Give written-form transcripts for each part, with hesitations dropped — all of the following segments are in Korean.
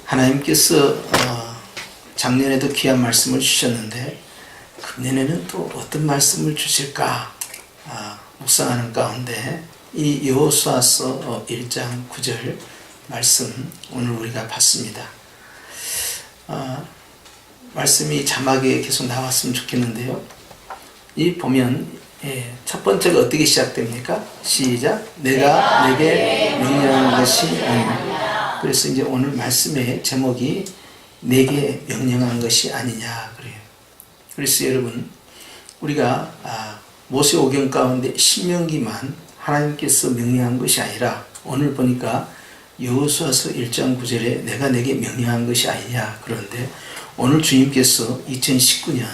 하나님께서 작년에도 귀한 말씀을 주셨는데 금년에는 또 어떤 말씀을 주실까 묵상하는 가운데 이 여호수아서 1장 9절 말씀 오늘 우리가 봤습니다. 말씀이 자막에 계속 나왔으면 좋겠는데요. 이 보면 첫 번째가 어떻게 시작됩니까? 시작. 내가 내게 명령한 것이 아니냐. 그래서 이제 오늘 말씀의 제목이 내게 명령한 것이 아니냐 그래요. 그래서 여러분 우리가 모세오경 가운데 신명기만 하나님께서 명령한 것이 아니라 오늘 보니까 여호수아서 1장 9절에 내가 내게 명령한 것이 아니냐 그런데 오늘 주님께서 2019년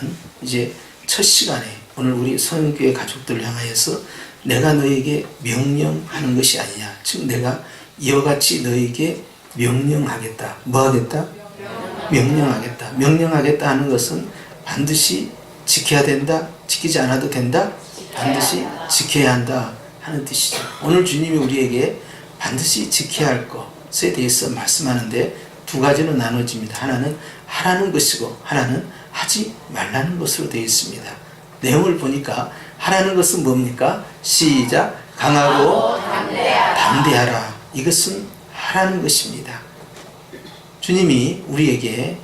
이제 첫 시간에 오늘 우리 성교회 가족들을 향하여서 내가 너에게 명령하는 것이 아니냐. 즉 내가 이와 같이 너에게 명령하겠다. 뭐 하겠다? 명령하겠다. 명령하겠다 하는 것은 반드시 지켜야 된다. 지키지 않아도 된다. 반드시 지켜야 한다 하는 뜻이죠. 오늘 주님이 우리에게 반드시 지켜야 할 것에 대해서 말씀하는데 두 가지로 나눠집니다. 하나는 하라는 것이고 하나는 하지 말라는 것으로 되어 있습니다. 내용을 보니까 하라는 것은 뭡니까? 시작. 강하고 담대하라. 이것은 하라는 것입니다. 주님이 우리에게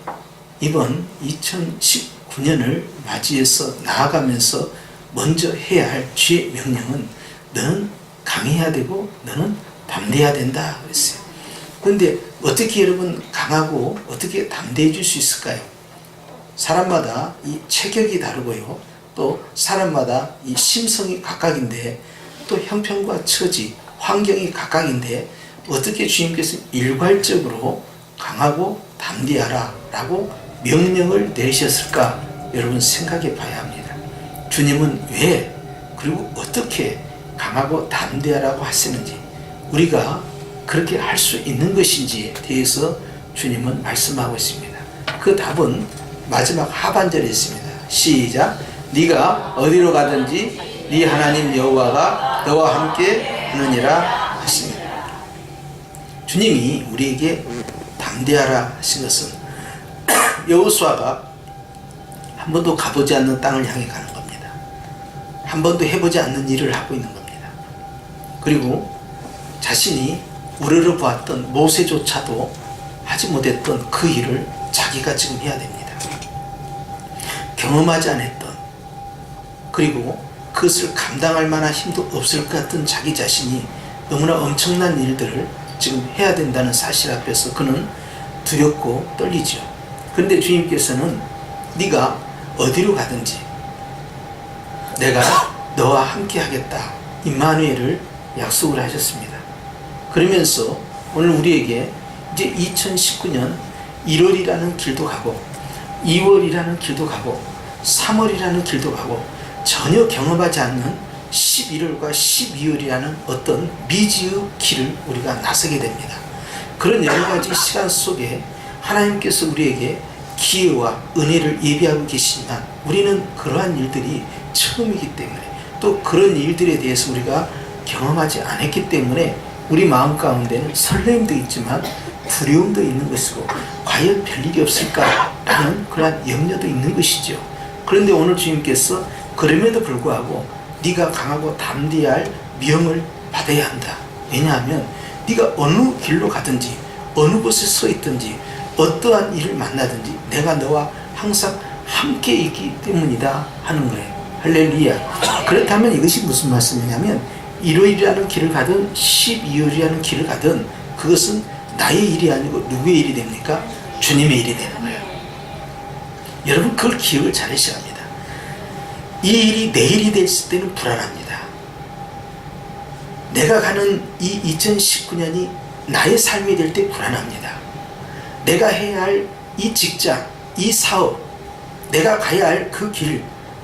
이번 2019년을 맞이해서 나아가면서 먼저 해야 할 주의 명령은 너는 강해야 되고 너는 담대해야 된다 그랬어요. 그런데 어떻게 여러분 강하고 어떻게 담대해질 수 있을까요? 사람마다 이 체격이 다르고요. 또 사람마다 이 심성이 각각인데 또 형편과 처지, 환경이 각각인데 어떻게 주님께서 일괄적으로 강하고 담대하라 라고 명령을 내리셨을까? 여러분 생각해 봐야 합니다. 주님은 왜 그리고 어떻게 강하고 담대하라고 하시는지 우리가 그렇게 할 수 있는 것인지에 대해서 주님은 말씀하고 있습니다. 그 답은 마지막 하반절에 있습니다. 시작. 네가 어디로 가든지 네 하나님 여호와가 너와 함께 하느니라 하십니다. 주님이 우리에게 담대하라 하신 것은 여호수아가 한 번도 가보지 않는 땅을 향해 가는 겁니다. 한 번도 해보지 않는 일을 하고 있는 겁니다. 그리고 자신이 우러러 보았던 모세조차도 하지 못했던 그 일을 자기가 지금 해야 됩니다. 경험하지 않았던 그리고 그것을 감당할 만한 힘도 없을 것 같은 자기 자신이 너무나 엄청난 일들을 지금 해야 된다는 사실 앞에서 그는 두렵고 떨리죠. 그런데 주님께서는 네가 어디로 가든지 내가 너와 함께 하겠다. 임마누엘을 약속을 하셨습니다. 그러면서 오늘 우리에게 이제 2019년 1월이라는 길도 가고 2월이라는 길도 가고 3월이라는 길도 가고 전혀 경험하지 않는 11월과 12월이라는 어떤 미지의 길을 우리가 나서게 됩니다. 그런 여러 가지 시간 속에 하나님께서 우리에게 기회와 은혜를 예비하고 계시지만 우리는 그러한 일들이 처음이기 때문에 또 그런 일들에 대해서 우리가 경험하지 않았기 때문에 우리 마음 가운데는 설렘도 있지만 두려움도 있는 것이고 과연 별일이 없을까라는 그러한 염려도 있는 것이죠. 그런데 오늘 주님께서 그럼에도 불구하고 네가 강하고 담대할 명을 받아야 한다. 왜냐하면 네가 어느 길로 가든지 어느 곳에 서 있든지 어떠한 일을 만나든지 내가 너와 항상 함께 있기 때문이다 하는 거예요. 할렐루야. 그렇다면 이것이 무슨 말씀이냐면 1월이라는 길을 가든 12월이라는 길을 가든 그것은 나의 일이 아니고 누구의 일이 됩니까? 주님의 일이 되는 거예요. 여러분 그걸 기억을 잘 하셔야 합니다. 이 일이 내 일이 됐을 때는 불안합니다. 내가 가는 이 2019년이 나의 삶이 될 때 불안합니다. 내가 해야 할 이 직장, 이 사업, 내가 가야 할 그 길,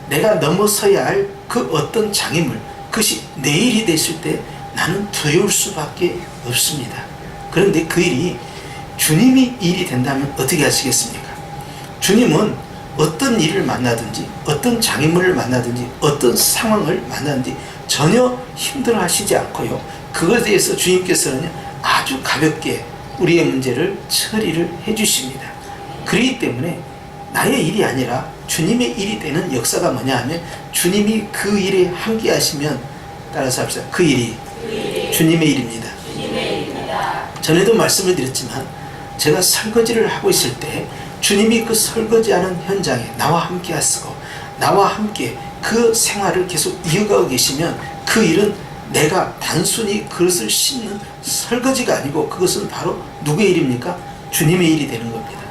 내가 넘어서야 할 그 어떤 장애물, 그것이 내 일이 됐을 때 나는 두려울 수밖에 없습니다. 그런데 그 일이 주님이 일이 된다면 어떻게 하시겠습니까? 주님은 어떤 일을 만나든지 어떤 장애물을 만나든지 어떤 상황을 만나든지 전혀 힘들어 하시지 않고요. 그것에 대해서 주님께서는 아주 가볍게 우리의 문제를 처리를 해 주십니다. 그렇기 때문에 나의 일이 아니라 주님의 일이 되는 역사가 뭐냐 하면 주님이 그 일에 함께 하시면, 따라서 합시다. 그 일이 주님의 일입니다. 전에도 말씀을 드렸지만 제가 설거지를 하고 있을 때 주님이 그 설거지하는 현장에 나와 함께 하시고 나와 함께 그 생활을 계속 이어가고 계시면 그 일은 내가 단순히 그것을 씻는 설거지가 아니고 그것은 바로 누구의 일입니까? 주님의 일이 되는 겁니다.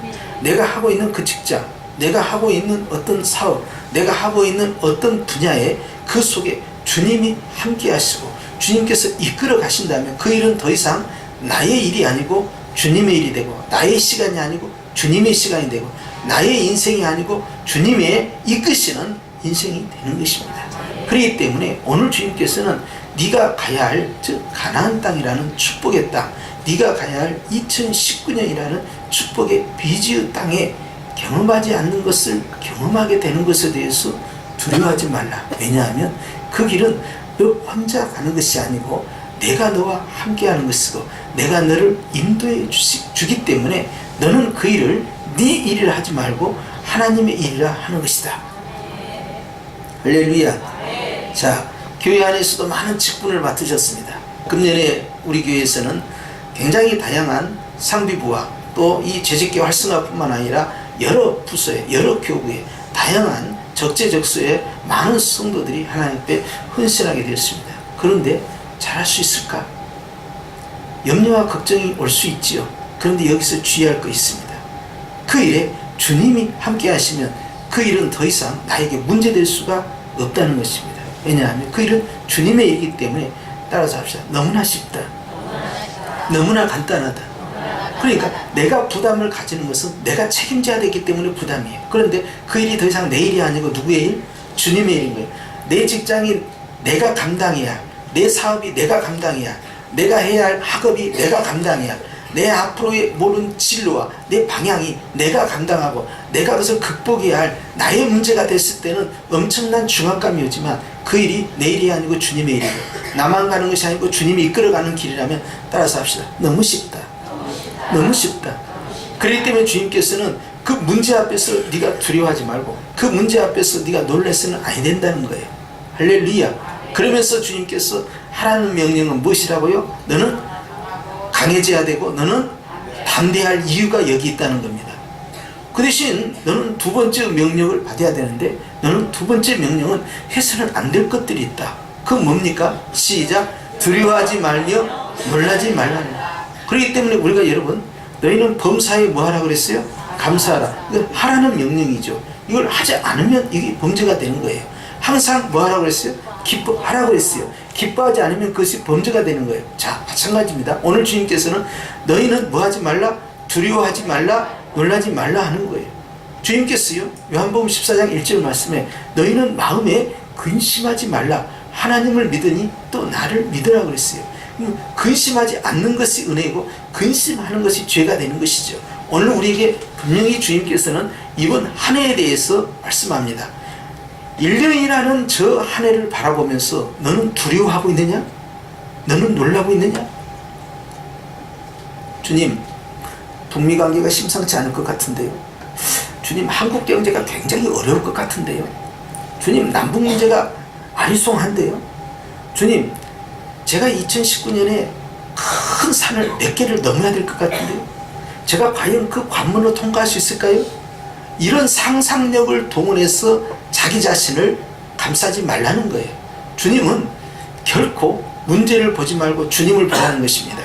내가 하고 있는 그 직장, 내가 하고 있는 어떤 사업, 내가 하고 있는 어떤 분야에 그 속에 주님이 함께 하시고 주님께서 이끌어 가신다면 그 일은 더 이상 나의 일이 아니고 주님의 일이 되고, 나의 시간이 아니고 주님의 시간이 되고, 나의 인생이 아니고 주님의 이끄시는 인생이 되는 것입니다. 그렇기 때문에 오늘 주님께서는 네가 가야 할, 즉 가나안 땅이라는 축복의 땅, 네가 가야 할 2019년이라는 축복의 비지의 땅에 경험하지 않는 것을 경험하게 되는 것에 대해서 두려워하지 말라. 왜냐하면 그 길은 너 혼자 가는 것이 아니고 내가 너와 함께 하는 것이고 내가 너를 인도해 주기 때문에 너는 그 일을 네 일을 하지 말고 하나님의 일이라 하는 것이다. 할렐루야. 자, 교회 안에서도 많은 직분을 맡으셨습니다. 금년에 우리 교회에서는 굉장히 다양한 상비부와 또 이 재직계 활성화뿐만 아니라 여러 부서에, 여러 교구에 다양한 적재적소에 많은 성도들이 하나님 앞에 헌신하게 되었습니다. 그런데 잘할 수 있을까? 염려와 걱정이 올 수 있지요. 그런데 여기서 주의할 거 있습니다. 그 일에 주님이 함께 하시면 그 일은 더 이상 나에게 문제될 수가 없다는 것입니다. 왜냐하면 그 일은 주님의 일이기 때문에, 따라서 합시다. 너무나 쉽다. 너무나 간단하다. 그러니까 내가 부담을 가지는 것은 내가 책임져야 되기 때문에 부담이에요. 그런데 그 일이 더 이상 내 일이 아니고 누구의 일? 주님의 일인 거예요. 내 직장이 내가 감당해야, 내 사업이 내가 감당해야, 내가 해야 할 학업이 내가 감당해야, 내 앞으로의 모든 진로와 내 방향이 내가 감당하고 내가 그것을 극복해야 할 나의 문제가 됐을 때는 엄청난 중압감이 오지만 그 일이 내 일이 아니고 주님의 일이고 나만 가는 것이 아니고 주님이 이끌어가는 길이라면, 따라서 합시다. 너무 쉽다. 너무 쉽다. 그렇기 때문에 주님께서는 그 문제 앞에서 네가 두려워하지 말고 그 문제 앞에서 네가 놀라서는 아니 된다는 거예요. 할렐루야. 그러면서 주님께서 하라는 명령은 무엇이라고요? 너는 강해져야 되고 너는 담대할 이유가 여기 있다는 겁니다. 그 대신 너는 두 번째 명령을 받아야 되는데, 너는 두 번째 명령은 해서는 안 될 것들이 있다. 그건 뭡니까? 시작. 두려워하지 말며 놀라지 말라는 거예요. 그렇기 때문에 우리가, 여러분, 너희는 범사에 뭐 하라고 그랬어요? 감사하라. 이건 하라는 명령이죠. 이걸 하지 않으면 이게 범죄가 되는 거예요. 항상 뭐 하라고 그랬어요? 기뻐하라고 했어요. 기뻐하지 않으면 그것이 범죄가 되는 거예요. 자, 마찬가지입니다. 오늘 주님께서는 너희는 뭐 하지 말라? 두려워하지 말라, 놀라지 말라 하는 거예요. 주님께서요, 요한복음 14장 1절 말씀에 너희는 마음에 근심하지 말라. 하나님을 믿으니 또 나를 믿으라 그랬어요. 근심하지 않는 것이 은혜이고 근심하는 것이 죄가 되는 것이죠. 오늘 우리에게 분명히 주님께서는 이번 한 해에 대해서 말씀합니다. 1년이라는 저 한 해를 바라보면서 너는 두려워하고 있느냐? 너는 놀라고 있느냐? 주님, 북미 관계가 심상치 않을 것 같은데요. 주님, 한국 경제가 굉장히 어려울 것 같은데요. 주님, 남북 문제가 아리송한데요. 주님, 제가 2019년에 큰 산을 몇 개를 넘어야 될 것 같은데요. 제가 과연 그 관문을 통과할 수 있을까요? 이런 상상력을 동원해서 자기 자신을 감싸지 말라는 거예요. 주님은 결코 문제를 보지 말고 주님을 보라는 것입니다.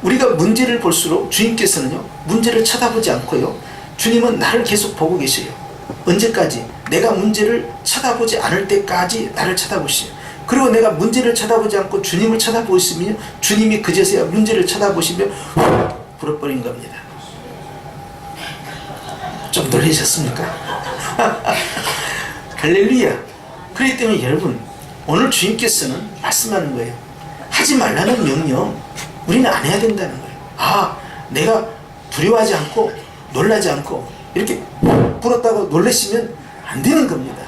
우리가 문제를 볼수록 주님께서는요, 문제를 쳐다보지 않고요, 주님은 나를 계속 보고 계셔요. 언제까지? 내가 문제를 쳐다보지 않을 때까지 나를 쳐다보시요. 그리고 내가 문제를 쳐다보지 않고 주님을 쳐다보시면 주님이 그제서야 문제를 쳐다보시며 불어버린 겁니다. 좀 놀라셨습니까? 할렐루야. 그렇기 때문에 여러분, 오늘 주님께서는 말씀하는 거예요. 하지 말라는 명령 우리는 안 해야 된다는 거예요. 아, 내가 두려워하지 않고 놀라지 않고 이렇게 불었다고 놀라시면 안 되는 겁니다.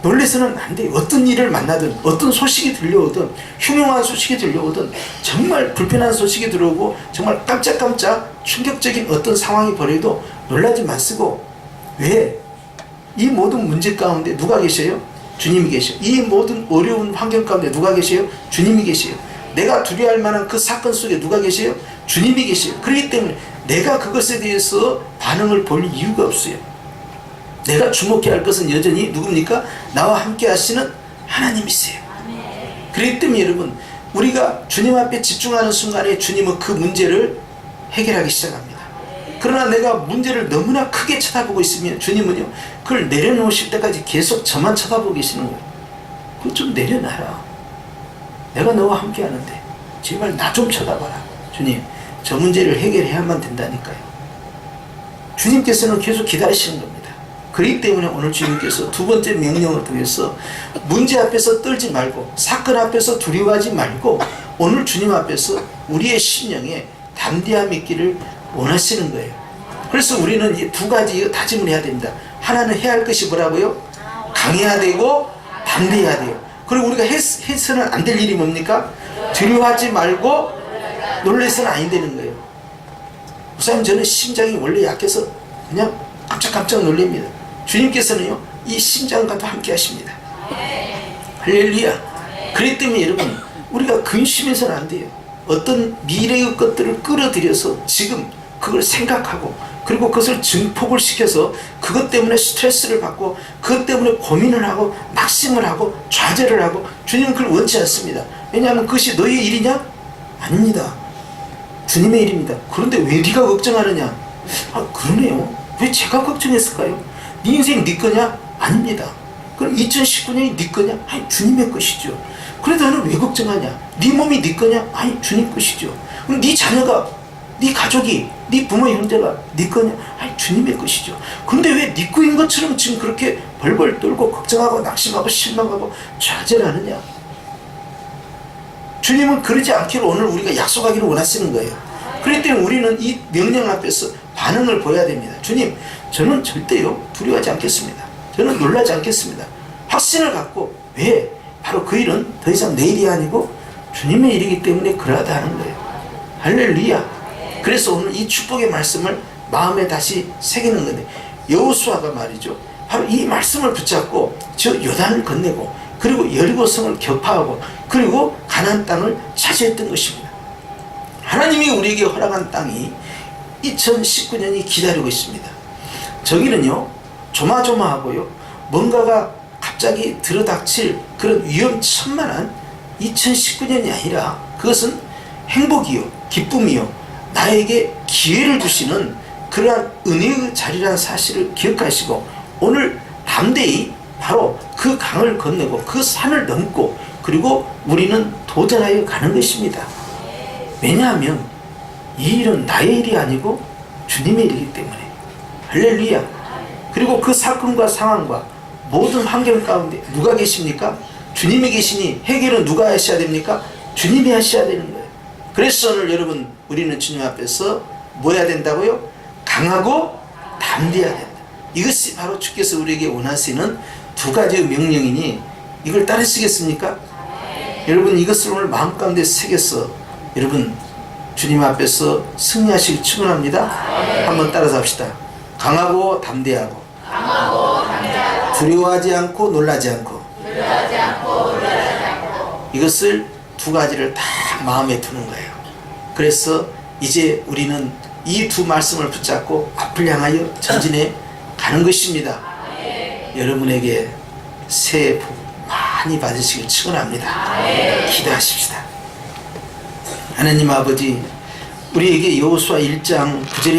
놀래서는 안 돼요. 어떤 일을 만나든 어떤 소식이 들려오든 흉흉한 소식이 들려오든 정말 불편한 소식이 들어오고 정말 깜짝깜짝 충격적인 어떤 상황이 벌어도 놀라지 마시고, 왜? 이 모든 문제 가운데 누가 계셔요? 주님이 계셔요. 이 모든 어려운 환경 가운데 누가 계셔요? 주님이 계셔요. 내가 두려워할 만한 그 사건 속에 누가 계셔요? 주님이 계셔요. 그렇기 때문에 내가 그것에 대해서 반응을 볼 이유가 없어요. 내가 주목해야 할 것은 여전히 누굽니까? 나와 함께 하시는 하나님이세요. 그렇기 때문에 여러분, 우리가 주님 앞에 집중하는 순간에 주님은 그 문제를 해결하기 시작합니다. 그러나 내가 문제를 너무나 크게 쳐다보고 있으면 주님은요, 그걸 내려놓으실 때까지 계속 저만 쳐다보고 계시는 거예요. 그거 좀 내려놔라. 내가 너와 함께 하는데 제발 나 좀 쳐다봐라. 주님, 저 문제를 해결해야만 된다니까요. 주님께서는 계속 기다리시는 겁니다. 그렇기 때문에 오늘 주님께서 두 번째 명령을 통해서 문제 앞에서 떨지 말고 사건 앞에서 두려워하지 말고 오늘 주님 앞에서 우리의 심령에 담대함이 있기를 원하시는 거예요. 그래서 우리는 이 두 가지 다짐을 해야 됩니다. 하나는 해야 할 것이 뭐라고요? 강해야 되고 담대해야 돼요. 그리고 우리가 해서는 안 될 일이 뭡니까? 두려워하지 말고 놀래서는 아니 되는 거예요. 목사님, 저는 심장이 원래 약해서 그냥 깜짝깜짝 놀랍니다. 주님께서는요, 이 심장과도 함께 하십니다. 할렐루야. 그렇기 때문에 여러분, 우리가 근심해서는 안 돼요. 어떤 미래의 것들을 끌어들여서 지금 그걸 생각하고 그리고 그것을 증폭을 시켜서 그것 때문에 스트레스를 받고 그것 때문에 고민을 하고 낙심을 하고 좌절을 하고, 주님은 그걸 원치 않습니다. 왜냐하면 그것이 너의 일이냐? 아닙니다. 주님의 일입니다. 그런데 왜 네가 걱정하느냐? 아, 그러네요. 왜 제가 걱정했을까요? 네 인생 네 거냐? 아닙니다. 그럼 2019년이 네 거냐? 아니, 주님의 것이죠. 그래도 너는 왜 걱정하냐? 네 몸이 네 거냐? 아니, 주님 것이죠. 그럼 네 자녀가, 네 가족이, 네 부모 형제가 네 거냐? 아니, 주님의 것이죠. 근데 왜 네 거인 것처럼 지금 그렇게 벌벌 떨고 걱정하고 낙심하고 실망하고 좌절하느냐? 주님은 그러지 않기를 오늘 우리가 약속하기를 원하시는 거예요. 그렇기 때문에 우리는 이 명령 앞에서 반응을 보여야 됩니다. 주님, 저는 절대요 두려워하지 않겠습니다. 저는 놀라지 않겠습니다. 확신을 갖고, 왜? 바로 그 일은 더 이상 내 일이 아니고 주님의 일이기 때문에 그러하다 하는 거예요. 할렐루야. 그래서 오늘 이 축복의 말씀을 마음에 다시 새기는 건데, 여호수아가 말이죠, 바로 이 말씀을 붙잡고 저 요단을 건네고 그리고 여리고성을 격파하고 그리고 가나안 땅을 차지했던 것입니다. 하나님이 우리에게 허락한 땅이 2019년이 기다리고 있습니다. 저기는요, 조마조마하고요, 뭔가가 갑자기 들어닥칠 그런 위험천만한 2019년이 아니라 그것은 행복이요, 기쁨이요, 나에게 기회를 주시는 그러한 은혜의 자리라는 사실을 기억하시고 오늘 담대히 바로 그 강을 건너고 그 산을 넘고 그리고 우리는 도전하여 가는 것입니다. 왜냐하면 이 일은 나의 일이 아니고 주님의 일이기 때문에. 할렐루야. 그리고 그 사건과 상황과 모든 환경 가운데 누가 계십니까? 주님이 계시니 해결은 누가 하셔야 됩니까? 주님이 하셔야 되는 거예요. 그래서 오늘 여러분, 우리는 주님 앞에서 뭐 해야 된다고요? 강하고 담대해야 된다. 이것이 바로 주께서 우리에게 원하시는 두 가지의 명령이니 이걸 따르시겠습니까? 여러분, 이것을 오늘 마음 가운데 새겨서 여러분 주님 앞에서 승리하시길 축원합니다. 한번 따라서 합시다. 강하고 담대하고, 두려워하지 않고 놀라지 않고, 이것을 두 가지를 다 마음에 두는 거예요. 그래서 이제 우리는 이 두 말씀을 붙잡고 앞을 향하여 전진해 가는 것입니다. 여러분에게 새해 복 많이 받으시길 축원합니다. 기도하십시다. 하나님 아버지, 우리에게 여호수아 1장 9절에